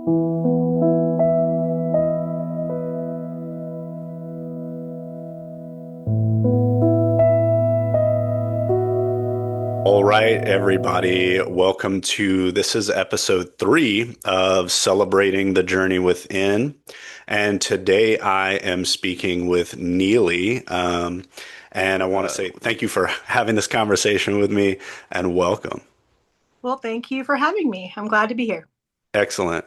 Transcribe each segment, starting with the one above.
All right, everybody. Welcome to this is episode 3 of Celebrating the Journey Within. And today I am speaking with Neely. And I want to say thank you for having this conversation with me and welcome. Well, thank you for having me. I'm glad to be here. Excellent.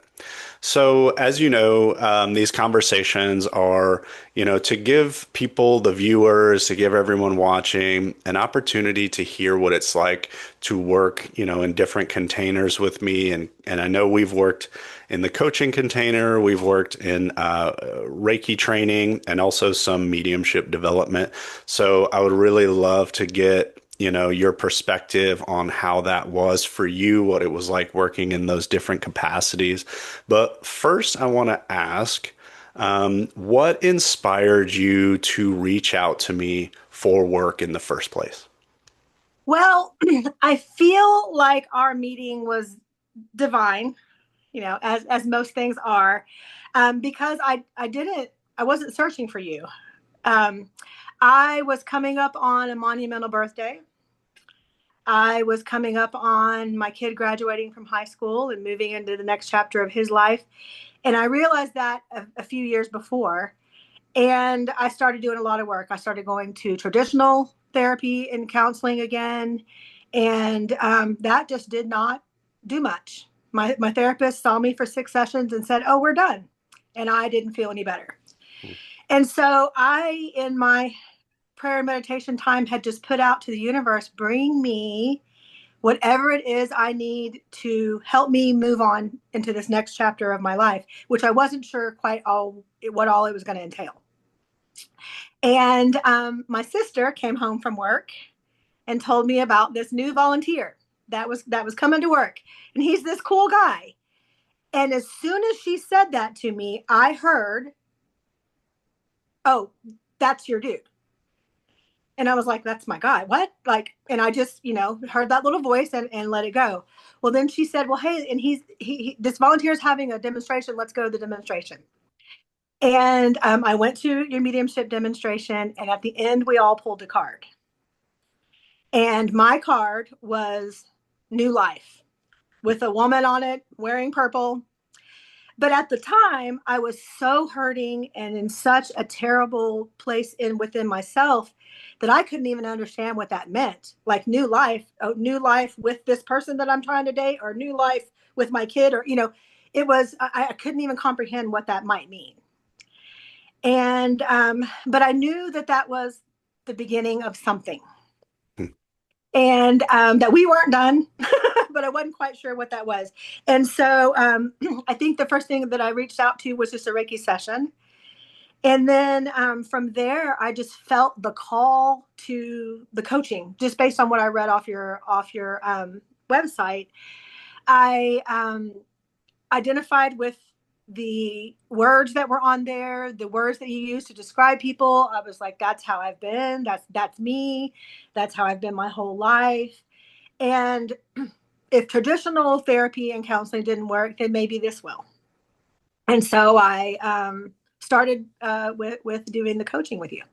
So, as you know, these conversations are, to give people, the viewers, to give everyone watching an opportunity to hear what it's like to work, in different containers with me. And I know we've worked in the coaching container, we've worked in Reiki training, and also some mediumship development. So, I would really love to get your perspective on how that was for you, what it was like working in those different capacities. But first, I want to ask, what inspired you to reach out to me for work in the first place? Well, I feel like our meeting was divine, as most things are, because I wasn't searching for you. Um, I was coming up on a monumental birthday. I was coming up on my kid graduating from high school and moving into the next chapter of his life. And I realized that a few years before. And I started doing a lot of work. I started going to traditional therapy and counseling again. And that just did not do much. My therapist saw me for 6 sessions and said, "Oh, we're done." And I didn't feel any better. And so in my prayer and meditation time, had just put out to the universe, bring me whatever it is I need to help me move on into this next chapter of my life, which I wasn't sure quite what all it was going to entail. And my sister came home from work and told me about this new volunteer that was coming to work, and he's this cool guy. And as soon as she said that to me, I heard, "Oh, that's your dude." And I was like, "That's my guy." What? Like, and I just, heard that little voice and let it go. Well, then she said, "Well, hey, and this volunteer is having a demonstration. Let's go to the demonstration." And I went to your mediumship demonstration, and at the end, we all pulled a card. And my card was new life with a woman on it wearing purple. But at the time, I was so hurting and in such a terrible place within myself that I couldn't even understand what that meant. Like new life with this person that I'm trying to date, or new life with my kid, or, it was, I couldn't even comprehend what that might mean. And, but I knew that was the beginning of something, and that we weren't done, but I wasn't quite sure what that was. And so I think the first thing that I reached out to was just a Reiki session. And then from there, I just felt the call to the coaching, just based on what I read off your website. I identified with the words that were on there, the words that you use to describe people. I was like, that's how I've been. That's me. That's how I've been my whole life. And if traditional therapy and counseling didn't work, then maybe this will. And so I started with doing the coaching with you.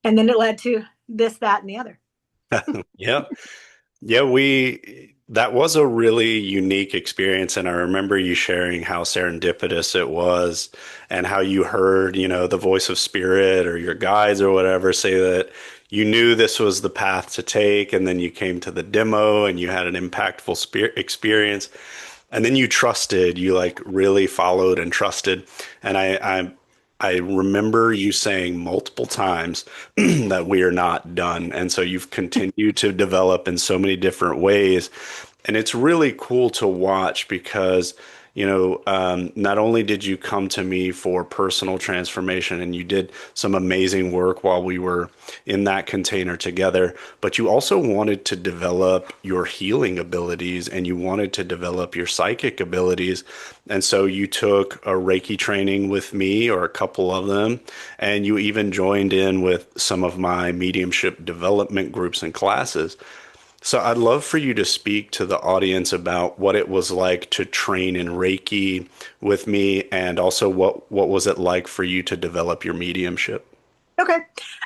And then it led to this, that, and the other. Yeah. Yeah, that was a really unique experience. And I remember you sharing how serendipitous it was and how you heard, the voice of spirit or your guides or whatever say that you knew this was the path to take. And then you came to the demo and you had an impactful experience. And then you trusted, you like really followed and trusted. And I remember you saying multiple times that we are not done. And so you've continued to develop in so many different ways. And it's really cool to watch because, not only did you come to me for personal transformation and you did some amazing work while we were in that container together, but you also wanted to develop your healing abilities and you wanted to develop your psychic abilities. And so you took a Reiki training with me or a couple of them, and you even joined in with some of my mediumship development groups and classes. So I'd love for you to speak to the audience about what it was like to train in Reiki with me, and also what was it like for you to develop your mediumship? Okay.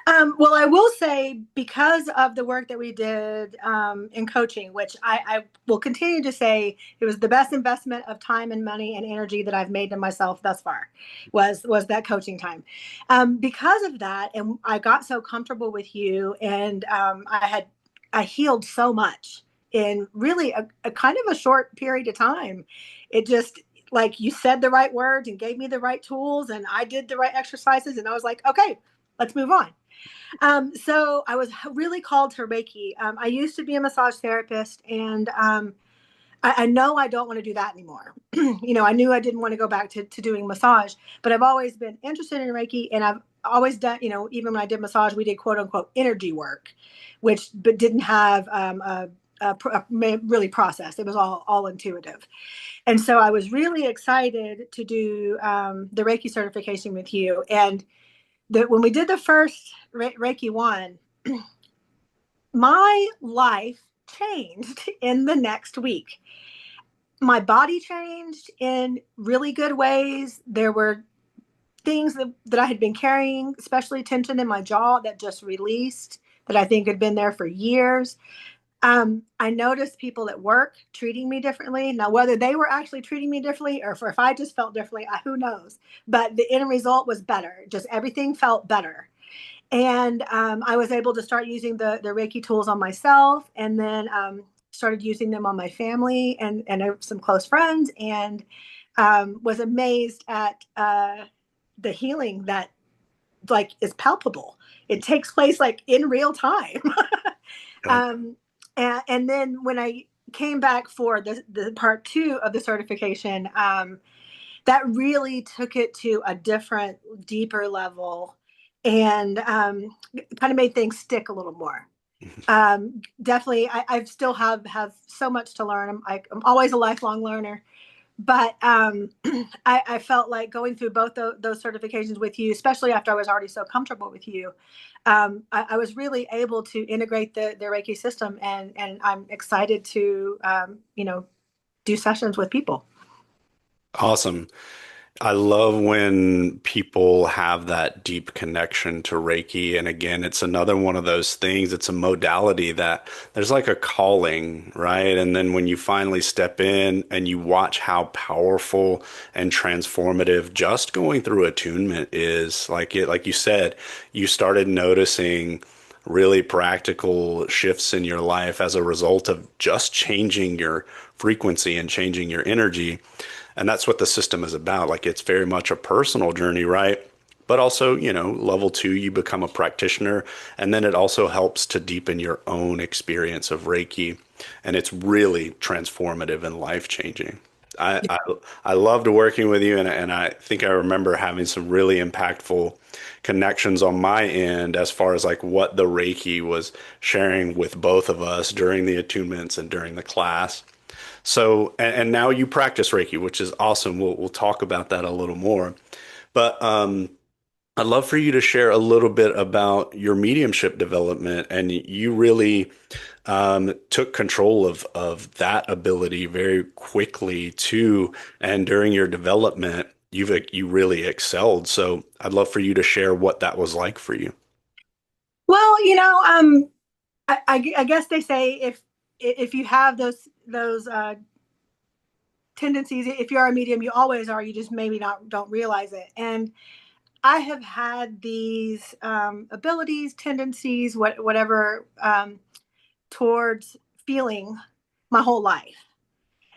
Well, I will say because of the work that we did in coaching, which I will continue to say it was the best investment of time and money and energy that I've made in myself thus far, was that coaching time. Because of that, and I got so comfortable with you, and I healed so much in really a kind of a short period of time. It just like you said the right words and gave me the right tools, and I did the right exercises, and I was like, okay, let's move on. So I was really called to Reiki. I used to be a massage therapist, and I know I don't want to do that anymore. I knew I didn't want to go back to doing massage, but I've always been interested in Reiki, and I've always done, even when I did massage, we did quote unquote energy work, which but didn't have really processed. It was all intuitive. And so I was really excited to do the Reiki certification with you. And when we did the first Reiki one, my life changed in the next week. My body changed in really good ways. There were things that I had been carrying, especially tension in my jaw, that just released, that I think had been there for years. I noticed people at work treating me differently. Now, whether they were actually treating me differently or if I just felt differently, who knows? But the end result was better. Just everything felt better. And I was able to start using the Reiki tools on myself, and then started using them on my family and some close friends, and was amazed at the healing that like is palpable. It takes place like in real time. Yeah. And then when I came back for the part two of the certification, that really took it to a different, deeper level, and kind of made things stick a little more. Definitely, I still have so much to learn. I'm always a lifelong learner, but I felt like going through both those certifications with you, especially after I was already so comfortable with you, I was really able to integrate the Reiki system, and I'm excited to do sessions with people. Awesome. I love when people have that deep connection to Reiki. And again, it's another one of those things. It's a modality that there's like a calling, right? And then when you finally step in and you watch how powerful and transformative just going through attunement is, like you said, you started noticing really practical shifts in your life as a result of just changing your frequency and changing your energy. And that's what the system is about. Like it's very much a personal journey, right? But also, level two, you become a practitioner. And then it also helps to deepen your own experience of Reiki. And it's really transformative and life changing. I loved working with you, and I think I remember having some really impactful connections on my end as far as like what the Reiki was sharing with both of us during the attunements and during the class. So, and now you practice Reiki, which is awesome. We'll talk about that a little more. But I'd love for you to share a little bit about your mediumship development, and you really took control of that ability very quickly too. And during your development, you really excelled. So I'd love for you to share what that was like for you. Well, I guess they say if you have those tendencies, if you're a medium, you always are. You just maybe not don't realize it. And I have had these abilities, tendencies, whatever, towards feeling my whole life.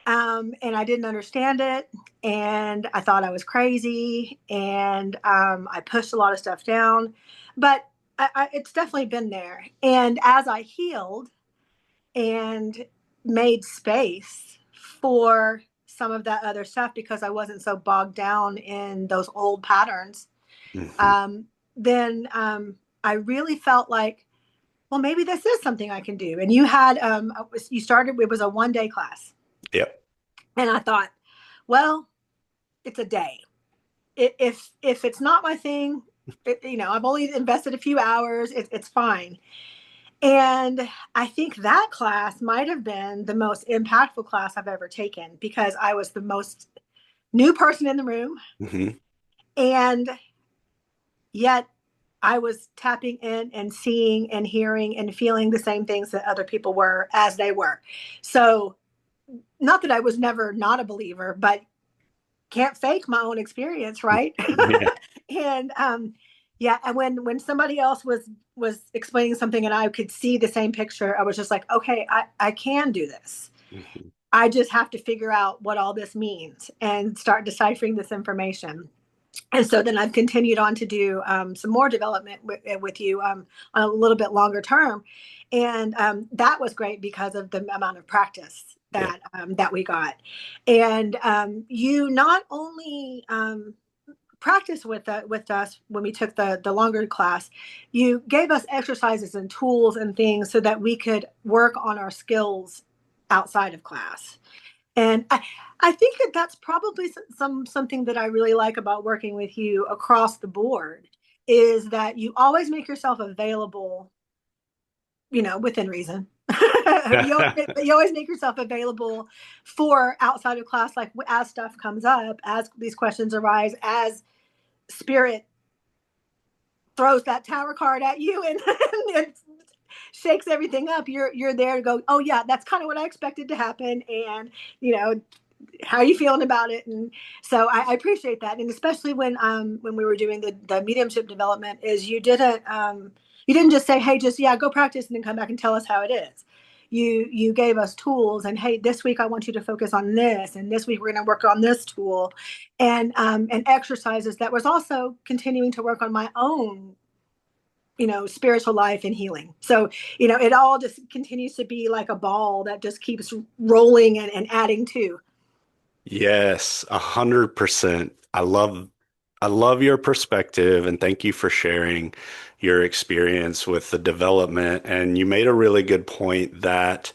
And I didn't understand it, and I thought I was crazy, and I pushed a lot of stuff down. But it's definitely been there. And as I healed and made space for some of that other stuff because I wasn't so bogged down in those old patterns, Hmm. um, then I really felt like, well, maybe this is something I can do. And you started, it was a 1 day class. Yep. And I thought, well, it's a day. If it's not my thing, I've only invested a few hours, it's fine. And I think that class might have been the most impactful class I've ever taken because I was the most new person in the room. Hmm. And yet I was tapping in and seeing and hearing and feeling the same things that other people were as they were. So, not that I was never not a believer, but can't fake my own experience, right? Yeah. And yeah, and when somebody else was explaining something and I could see the same picture, I was just like, okay, I can do this. Mhm. I just have to figure out what all this means and start deciphering this information. And so then I've continued on to do some more development with you on a little bit longer term, and that was great because of the amount of practice Yeah. that we got. And you not only practice with us when we took the longer class, you gave us exercises and tools and things so that we could work on our skills outside of class. And I think that that's probably something that I really like about working with you across the board is that you always make yourself available, within reason. You always make yourself available for outside of class, like as stuff comes up, as these questions arise, as spirit throws that tower card at you and shakes everything up. You're there to go, oh yeah, that's kind of what I expected to happen, and you know how are you feeling about it? And so I appreciate that, and especially when we were doing the mediumship development, is you didn't just say, hey, just yeah, go practice and then come back and tell us how it is. You gave us tools, and hey, this week I want you to focus on this, and this week we're going to work on this tool, and exercises that was also continuing to work on my own spiritual life and healing. So it all just continues to be like a ball that just keeps rolling and adding to. Yes, 100%. I love your perspective and thank you for sharing your experience with the development. And you made a really good point that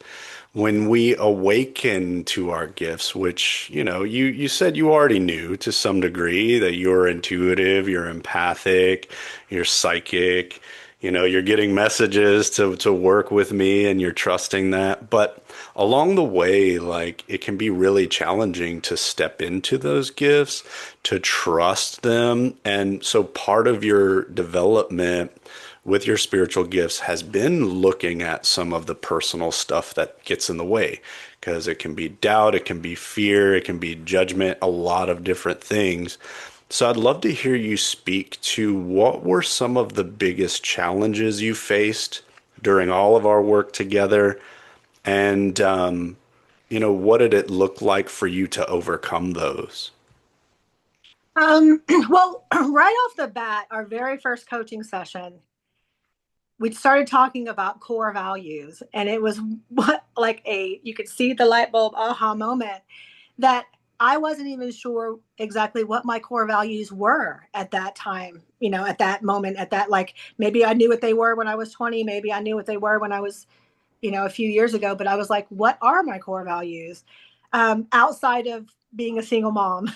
when we awaken to our gifts, which, you said you already knew to some degree that you're intuitive, you're empathic, you're psychic, you're getting messages to work with me and you're trusting that. But along the way, like it can be really challenging to step into those gifts, to trust them. And so part of your development with your spiritual gifts has been looking at some of the personal stuff that gets in the way because it can be doubt, it can be fear, it can be judgment, a lot of different things. So I'd love to hear you speak to what were some of the biggest challenges you faced during all of our work together and what did it look like for you to overcome those? Well, right off the bat, our very first coaching session, we started talking about core values, and it was what like you could see the light bulb aha moment that I wasn't even sure exactly what my core values were at that time, at that moment, at that, like, maybe I knew what they were when I was 20, maybe I knew what they were when I was, a few years ago, but I was like, what are my core values outside of being a single mom?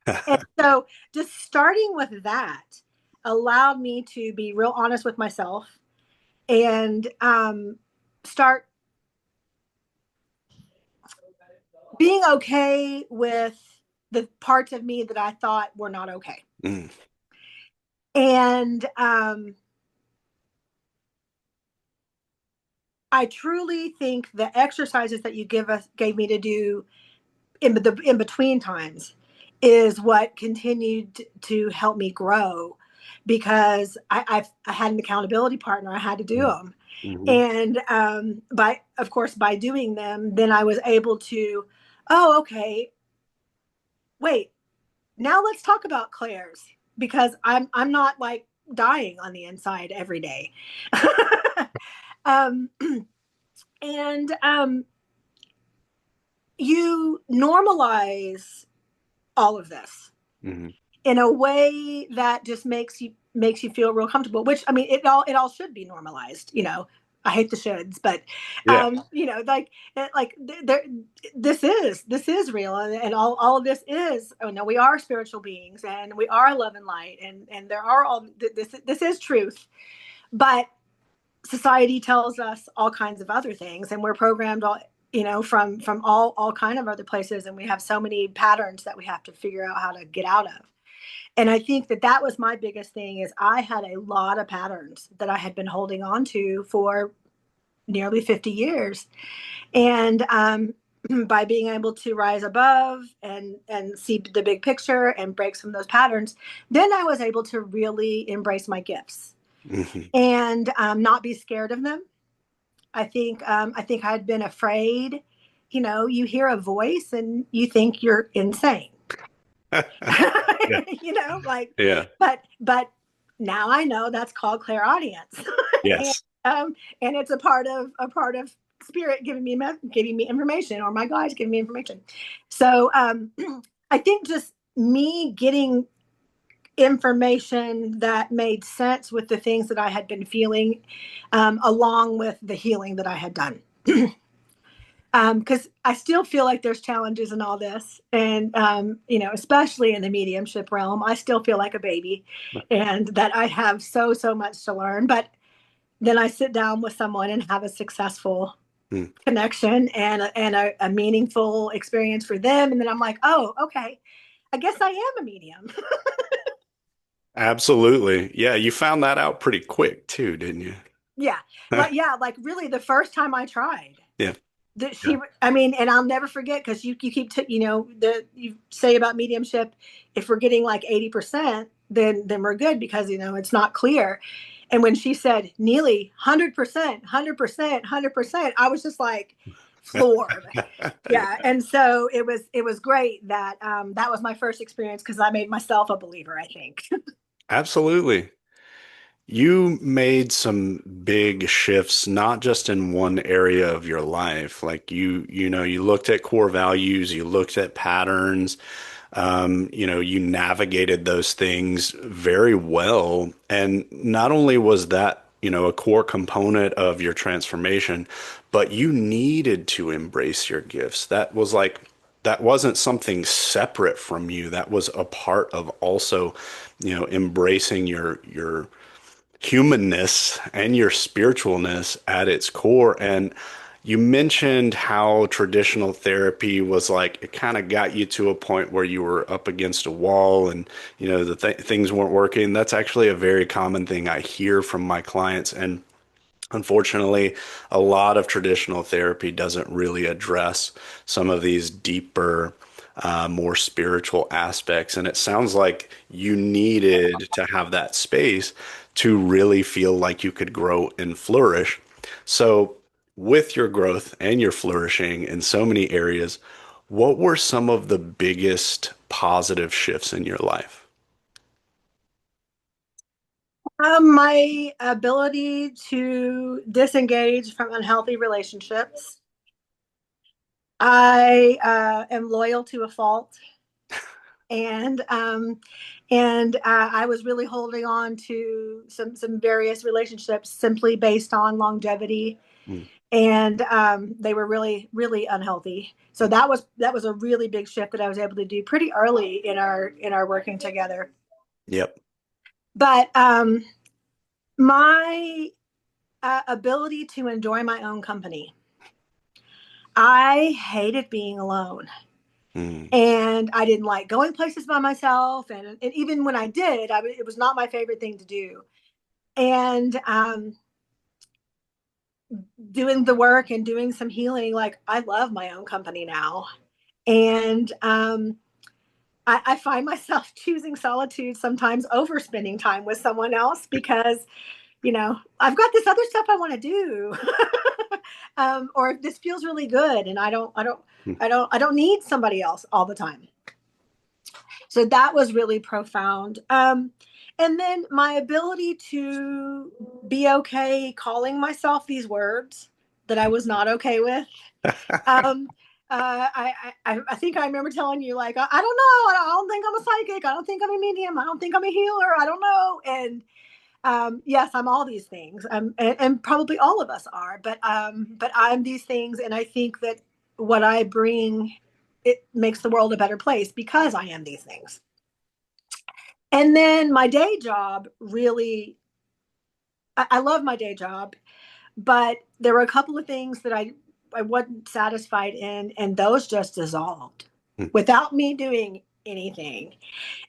And so just starting with that allowed me to be real honest with myself and start being okay with the parts of me that I thought were not okay. Mm, And I truly think the exercises that you gave me to do in between times is what continued to help me grow because I had an accountability partner. I had to do mm, them, mhm. and by doing them, then I was able to, oh, okay, wait, now let's talk about Claire's because I'm not like dying on the inside every day. um, and you normalize all of this Mhm. in a way that just makes you feel real comfortable, which I mean it all should be normalized. I hate the shoulds, but Yeah. like there this is real, and all of this is, oh no, we are spiritual beings and we are love and light, and there are all this is truth. But society tells us all kinds of other things, and we're programmed all, from all kind of other places, and we have so many patterns that we have to figure out how to get out of. And I think that was my biggest thing, is I had a lot of patterns that I had been holding on to for nearly 50 years. And by being able to rise above and see the big picture and break some of those patterns, then I was able to really embrace my gifts Hmm. and not be scared of them. I think I'd been afraid. You hear a voice and you think you're insane. Yeah. Like, Yeah. but now I know that's called clairaudience. and, Yes. and it's a part of spirit giving me information, or my guides giving me information. So I think just me getting information that made sense with the things that I had been feeling, along with the healing that I had done. Because I still feel like there's challenges in all this, and especially in the mediumship realm, I still feel like a baby, and that I have so much to learn. But then I sit down with someone and have a successful Mm. connection and a meaningful experience for them, and then I'm like, oh, okay, I guess I am a medium. Absolutely. Yeah, you found that out pretty quick too, didn't you? Yeah, like really, the first time I tried. Yeah. That Yeah. she, I mean, and I'll never forget, because you keep you say about mediumship, if we're getting like 80%, then we're good, because it's not clear. And when she said, Neely, 100%, 100%, 100%, I was just like floored. Yeah. Yeah. And so it was great that that was my first experience, because I made myself a believer, I think. Absolutely. You made some big shifts, not just in one area of your life. Like you looked at core values, you looked at patterns, you navigated those things very well. And not only was that, a core component of your transformation, but you needed to embrace your gifts. That wasn't something separate from you. That was a part of also, embracing your humanness and your spiritualness at its core. And you mentioned how traditional therapy was like, it kind of got you to a point where you were up against a wall and, the things weren't working. That's actually a very common thing I hear from my clients. And unfortunately, a lot of traditional therapy doesn't really address some of these deeper, more spiritual aspects. And it sounds like you needed to have that space to really feel like you could grow and flourish. So, with your growth and your flourishing in so many areas, what were some of the biggest positive shifts in your life? My ability to disengage from unhealthy relationships. I am loyal to a fault, and I was really holding on to some various relationships simply based on longevity, Mm. and they were really really unhealthy. So that was a really big shift that I was able to do pretty early in our working together. Yep. But my ability to enjoy my own company. I hated being alone. Mm. And I didn't like going places by myself. And even when I did, it was not my favorite thing to do. And doing the work and doing some healing, like, I love my own company now. And I find myself choosing solitude sometimes over spending time with someone else, because I've got this other stuff I want to do. Or this feels really good, and I don't need somebody else all the time. So that was really profound. And then my ability to be okay calling myself these words that I was not okay with. Um, I think I remember telling you, like, I don't know, I don't think I'm a psychic, I don't think I'm a medium, I don't think I'm a healer, I don't know. And yes, I'm all these things, and probably all of us are. But I'm these things, and I think that what I bring, it makes the world a better place, because I am these things. And then my day job really, I love my day job. but there were a couple of things that I wasn't satisfied in, and those just dissolved Mm. without me doing anything.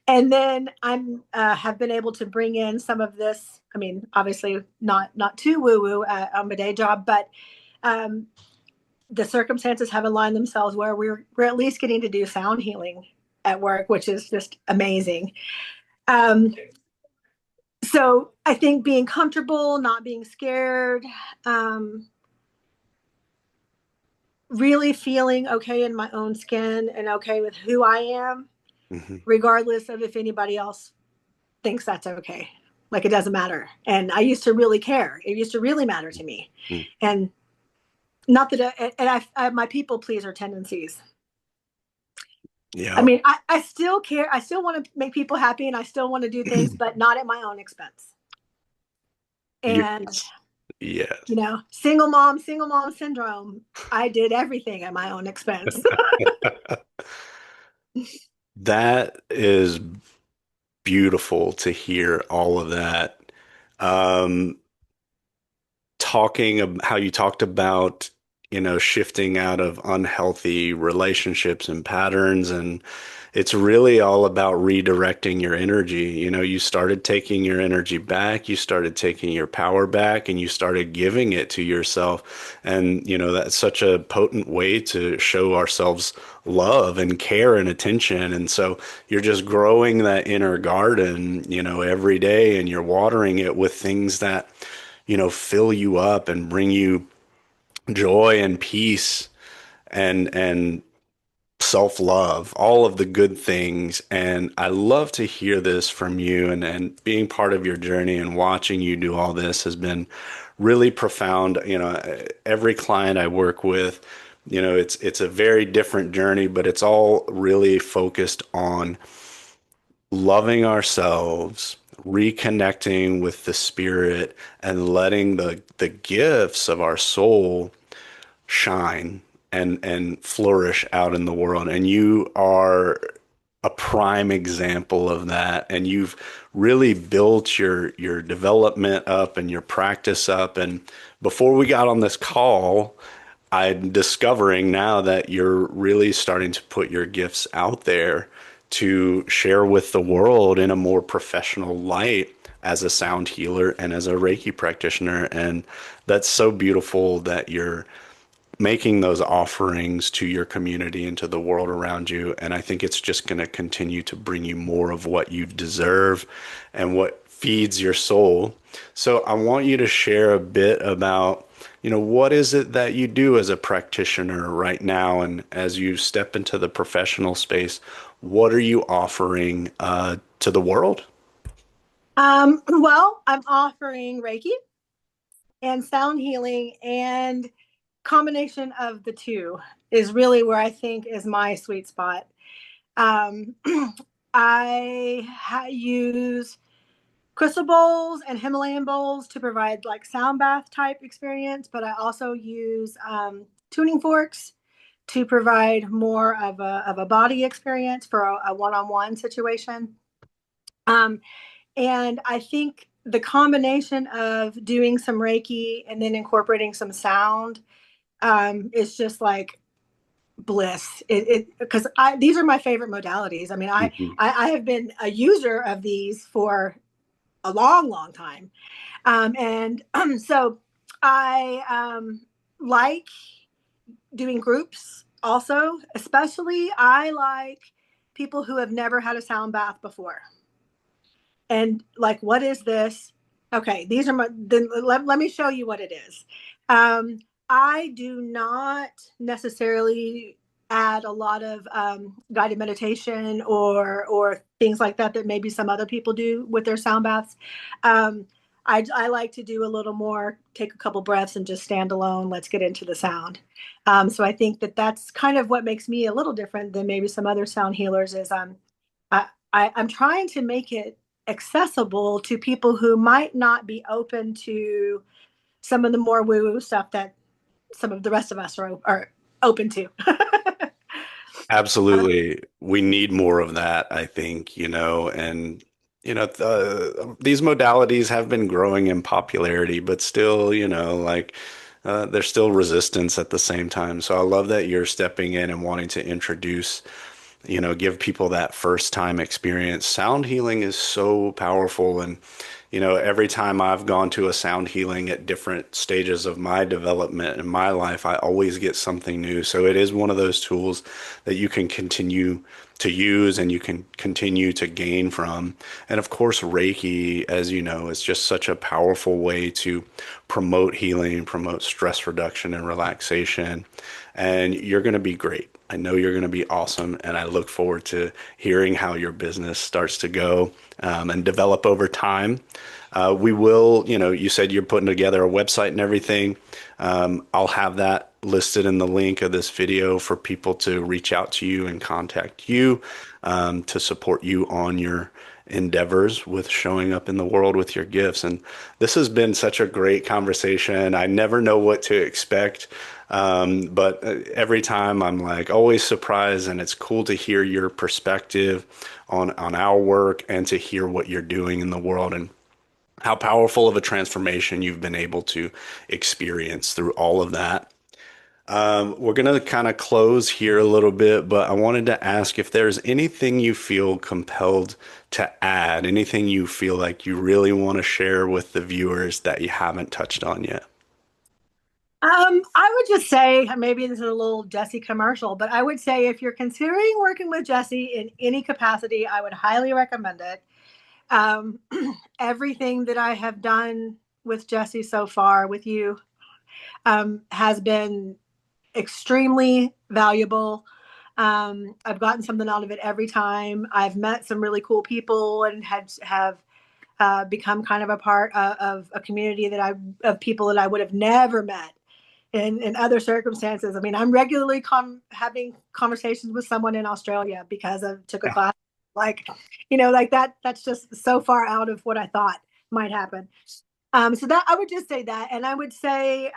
And then I'm have been able to bring in some of this. I mean, obviously not too woo woo on my day job, but um, the circumstances have aligned themselves where we're at least getting to do sound healing at work, which is just amazing. Um, so I think being comfortable, not being scared, um, really feeling okay in my own skin and okay with who I am, Mhm. regardless of if anybody else thinks that's okay. Like it doesn't matter. And I used to really care. It used to really matter to me. Mm. And not that, and I have my people pleaser tendencies. I Yeah. mean, I still care. I still want to make people happy and I still want to do things, but not at my own expense. And, Yes. Yes. single mom syndrome. I did everything at my own expense. That is beautiful to hear all of that. Um, how you talked about, shifting out of unhealthy relationships and patterns. And it's really all about redirecting your energy. You started taking your energy back, you started taking your power back, and you started giving it to yourself. And, that's such a potent way to show ourselves love and care and attention. And so you're just growing that inner garden, every day, and you're watering it with things that fill you up and bring you joy and peace and self-love, all of the good things. And I love to hear this from you, and being part of your journey and watching you do all this has been really profound. Every client I work with, it's a very different journey, but it's all really focused on loving ourselves, reconnecting with the spirit, and letting the gifts of our soul shine and flourish out in the world. And you are a prime example of that. And you've really built your development up and your practice up. And before we got on this call, I'm discovering now that you're really starting to put your gifts out there to share with the world in a more professional light as a sound healer and as a Reiki practitioner. And that's so beautiful that you're making those offerings to your community and to the world around you. And I think it's just going to continue to bring you more of what you deserve and what feeds your soul. So I want you to share a bit about, what is it that you do as a practitioner right now? And as you step into the professional space, what are you offering to the world? Well, I'm offering Reiki and sound healing, and combination of the two is really where I think is my sweet spot. Um, use crystal bowls and Himalayan bowls to provide like sound bath type experience, but I also use tuning forks to provide more of a body experience for a one-on-one situation. Um, and I think the combination of doing some Reiki and then incorporating some sound is just like bliss. It because I these are my favorite modalities. I mean, Mhm. I have been a user of these for a long time, and so I like doing groups. Also, especially I like people who have never had a sound bath before and like, what is this? Okay, these are my, then let me show you what it is. Um, I do not necessarily add a lot of guided meditation or things like that that maybe some other people do with their sound baths. Um, I like to do a little more, take a couple breaths and just stand alone. Let's get into the sound. So I think that that's kind of what makes me a little different than maybe some other sound healers is I'm trying to make it accessible to people who might not be open to some of the more woo-woo stuff that some of the rest of us are open to. Absolutely. We need more of that, I think, and these modalities have been growing in popularity, but still, there's still resistance at the same time. So I love that you're stepping in and wanting to introduce, give people that first time experience. Sound healing is so powerful. And, every time I've gone to a sound healing at different stages of my development in my life, I always get something new. So it is one of those tools that you can continue to use and you can continue to gain from. And of course, Reiki, as you know, is just such a powerful way to promote healing, promote stress reduction and relaxation. And you're going to be great. I know you're going to be awesome. And I look forward to hearing how your business starts to go and develop over time. We will, you said you're putting together a website and everything. I'll have that listed in the link of this video for people to reach out to you and contact you to support you on your endeavors with showing up in the world with your gifts. And this has been such a great conversation. I never know what to expect. But every time I'm like always surprised, and it's cool to hear your perspective on our work and to hear what you're doing in the world and how powerful of a transformation you've been able to experience through all of that. We're going to kind of close here a little bit, but I wanted to ask if there's anything you feel compelled to add, anything you feel like you really want to share with the viewers that you haven't touched on yet. I would just say maybe this is a little Jesse commercial, but I would say if you're considering working with Jesse in any capacity, I would highly recommend it. Um, Everything that I have done with Jesse so far with you has been extremely valuable. I've gotten something out of it every time. I've met some really cool people and have become kind of a part of a community of people that I would have never met in other circumstances. I mean, I'm regularly having conversations with someone in Australia because I took a class. Like, like that. That's just so far out of what I thought might happen. So that I would just say that, and I would say,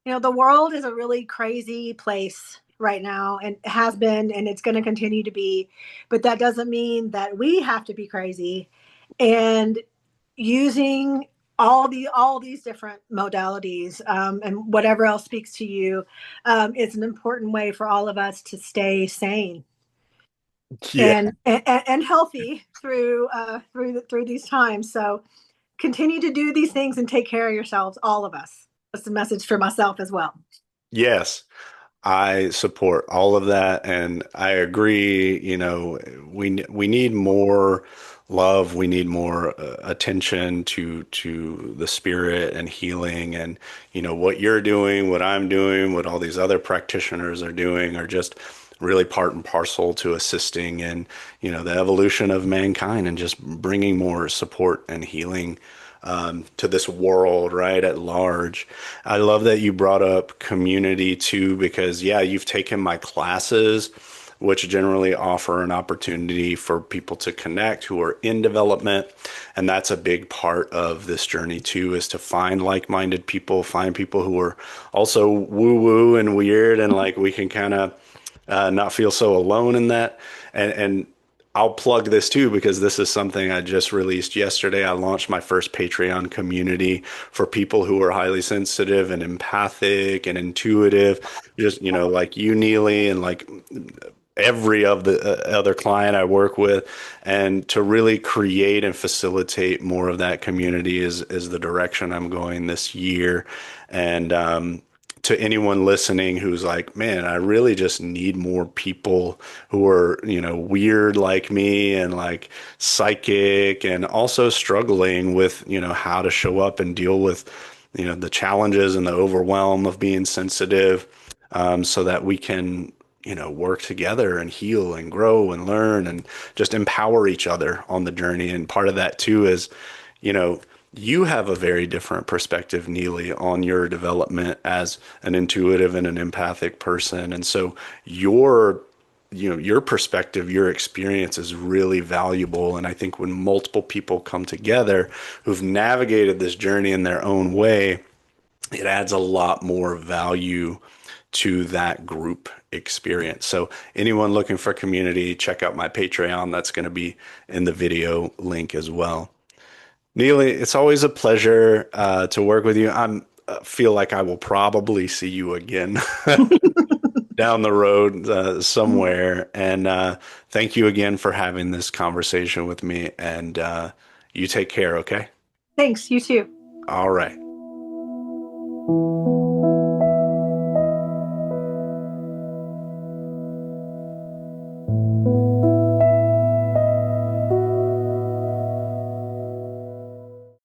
the world is a really crazy place right now, and has been, and it's going to continue to be. But that doesn't mean that we have to be crazy. And using all these different modalities and whatever else speaks to you, it's an important way for all of us to stay sane Yeah. and healthy through these times. So continue to do these things and take care of yourselves, all of us. That's a message for myself as well. Yes. I support all of that, and I agree. We need more love. We need more attention to the spirit and healing, and what you're doing, what I'm doing, what all these other practitioners are doing are just really part and parcel to assisting in the evolution of mankind and just bringing more support and healing to this world, right, at large. I love that you brought up community too, because yeah, you've taken my classes, which generally offer an opportunity for people to connect who are in development. And that's a big part of this journey too, is to find like-minded people, find people who are also woo-woo and weird, and like we can kind of not feel so alone in that. And I'll plug this too because this is something I just released yesterday. I launched my first Patreon community for people who are highly sensitive and empathic and intuitive, just like you, Neely, and like every of the other client I work with, and to really create and facilitate more of that community is the direction I'm going this year. And to anyone listening who's like, man, I really just need more people who are, weird like me and like psychic and also struggling with, how to show up and deal with, the challenges and the overwhelm of being sensitive, so that we can, work together and heal and grow and learn and just empower each other on the journey. And part of that too is, you know, you have a very different perspective, Neely, on your development as an intuitive and an empathic person. And so your perspective, your experience is really valuable. And I think when multiple people come together who've navigated this journey in their own way, it adds a lot more value to that group experience. So anyone looking for community, check out my Patreon. That's going to be in the video link as well. Neely, it's always a pleasure to work with you. I'm feel like I will probably see you again down the road somewhere. And thank you again for having this conversation with me. And you take care, okay? Thanks. You too. All right.